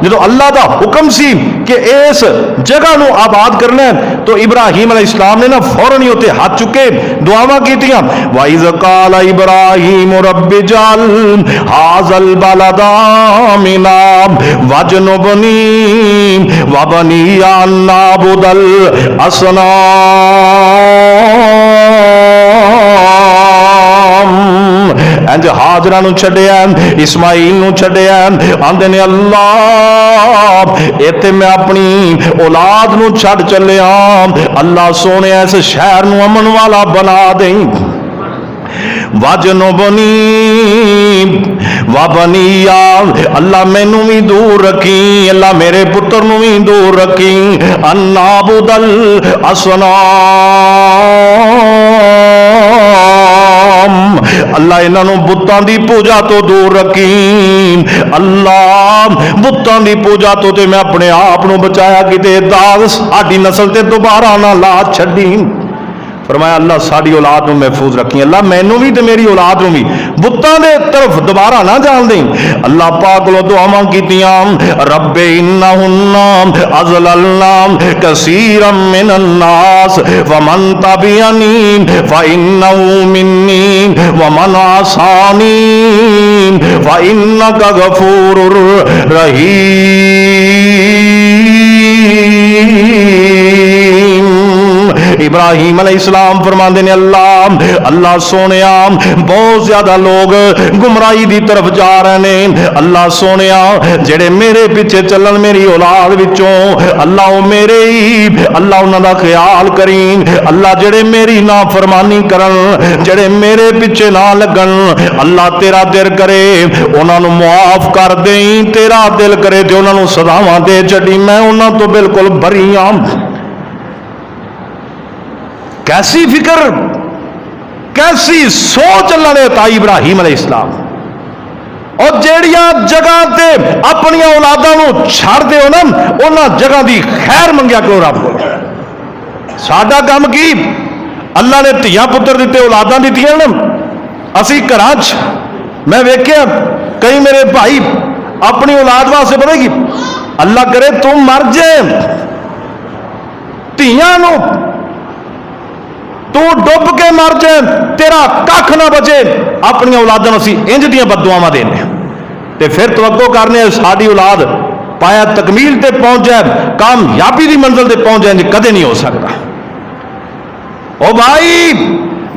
جدو اللہ دا حکم سی کہ اس جگہ نو آباد کرنا ہے تو ابراہیم علیہ السلام نے نا فوراً ہی ہوتے ہاتھ چکے دعاواں کیتیاں وَإِذْ قَالَ إِبْرَاهِيمُ رَبِّ اجْعَلْ هَٰذَا الْبَلَدَ آمِنًا وَاجْنُبْنِي وَبَنِيَّ أَن نَّعْبُدَ الْأَصْنَامَ انج ہاجرہ نو چھڈیا اسماعیل نو چھڈیا آندے نے اللہ ایتھے میں اپنی اولاد نو چھڈ چلیا اللہ سونے اس شہر نو امن والا بنا دیں وَجْنُبْنِي وَبَنِيَّ اللہ مینوں بھی دور رکھی اللہ میرے پتر نو بھی دور رکھی أَن نَّعْبُدَ الْأَصْنَامَ اللہ انہاں نو بتاں دی پوجا تو دور رکھی اللہ بتاں دی پوجا تو تے میں اپنے آپ نو بچایا کتے داغ ساڈی نسل تے دوبارہ نہ لا چھڈی فرمایا اللہ ساری اولاد نو محفوظ رکھی اللہ مینوں بھی تے میری اولاد نو بھی بتاں دے طرف دوبارہ نہ جان دیں اللہ پاک لو دعاواں کیتیاں رب انہن اضللن کثیرا من الناس ومن تبعنی فانه منی ومن عصانی فانک غفور رحیم ابراہیم علیہ السلام فرماندے نے اللہ سونیا بہت زیادہ لوگ گمراہی دی طرف جا رہے ہیں اللہ سونیا جڑے میرے پیچھے چلن میری اولاد وچوں اللہ او میرے ہی اللہ انہاں دا خیال کریں اللہ جڑے میری نافرمانی کرن جڑے میرے پیچھے نہ لگن اللہ تیرا دل کرے انہاں نو معاف کر دیں تیرا دل کرے تے انہاں نو سزاواں دے چھڈی میں انہاں تو بالکل بری ہاں کیسی فکر کیسی سوچ اللہ نے عطائی ابراہیم علیہ السلام اور جیڑیاں جگہ تے اپنی اولاداں نو چھڑ دے ہو نا انہاں جگہ دی خیر منگیا کرو رب کو ساڈا کام کی اللہ نے دھیاں پتر دیتے اولاداں دتیاں نا اسی گھراں چ میں ویکھیا کئی میرے بھائی اپنی اولاد واسطے پتہ کی اللہ کرے تم مر جائے دھیاں نو تو ڈب کے مر جائے تیرا کھ نہ بچے اپنی اولادوں اسی انج دیاں بددعاواں دینے تے پھر توقع کرنے ساری اولاد پایا تکمیل تے پہنچ جائے کامیابی دی منزل تے پہنچ جائے کدے نہیں ہو سکتا او بھائی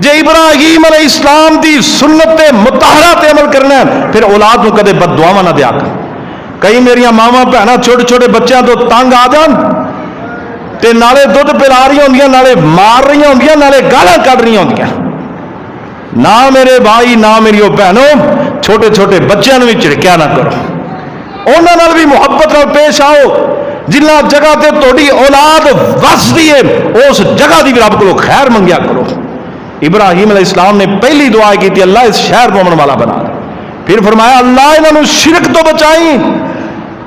جے ابراہیم علیہ السلام دی سنت مطہرہ تے عمل کرنا ہے پھر اولاد نو کدے بددعاواں نہ دیا کر کئی میریاں ماواں بہناں چھوٹے چھوٹے بچیاں تو تنگ آ جان تے نالے دودھ پلا رہی ہوندیاں نالے مار رہی ہوندیاں نالے گالاں کڈ رہی ہوندیاں نہ میرے بھائی نہ میری بہنوں چھوٹے چھوٹے بچیاں نوں بھی جھڑکیا نہ کرو انہاں نال بھی محبت نال پیش آؤ جنہ جگہ تے تہاڈی اولاد وسدی ہے اس جگہ دی بھی رب کولوں خیر منگیا کرو ابراہیم علیہ السلام نے پہلی دعا کی تھی اللہ اس شہر کو امن والا بنا دے پھر فرمایا اللہ انہاں نوں شرک تو بچائیں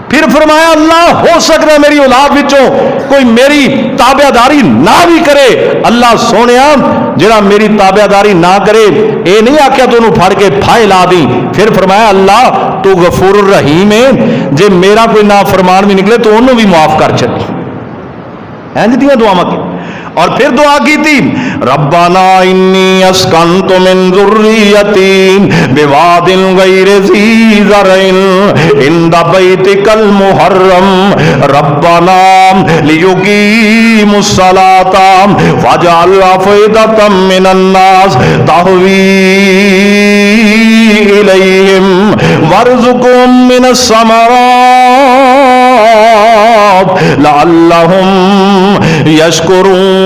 پھر فرمایا اللہ ہو سکتا ہے میری اولاد وچوں کوئی میری تابع داری نہ بھی کرے اللہ سونیا جڑا میری تابع داری نہ کرے اے نہیں آکھیا تو انہوں پھڑ کے پھائے لا دیں پھر فرمایا اللہ تو غفور الرحیم ہے جے میرا کوئی نافرمان بھی نکلے تو انہوں بھی معاف کر چھڈ اینج دیاں دعاواں کی اور پھر دعا کی تھی ربنا انی اسکنت من ذریتی بواد غیر ذی زرع عند بیتک المحرم ربنا لیقیموا الصلاۃ فاجعل افئدۃ من الناس تہوی الیہم وارزقہم من الثمرات لعلہم یشکرون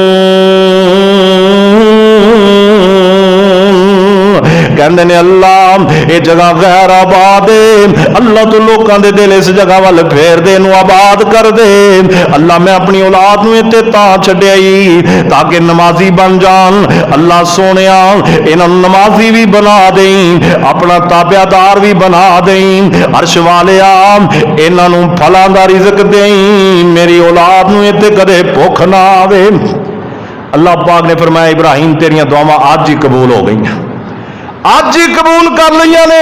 کہندے نے اللہ یہ جگہ غیر آباد ہے اللہ تو لوکاں دے دل اس جگہ وال پھیر دے نو آباد کر دے اللہ میں اپنی اولاد نو تے تاں چھڈیا ہی تاکہ نمازی بن جان اللہ سونیا انہاں نمازی بھی بنا دیں اپنا تابع دار بھی بنا دیں عرش والیا انہاں نو پھلاں دا رزق دیں میری اولاد نو تے کدے بھوک نہ آوے اللہ پاک نے فرمایا ابراہیم تیریاں دعاواں آج ہی قبول ہو گئیں آج ہی قبول کر لیا نے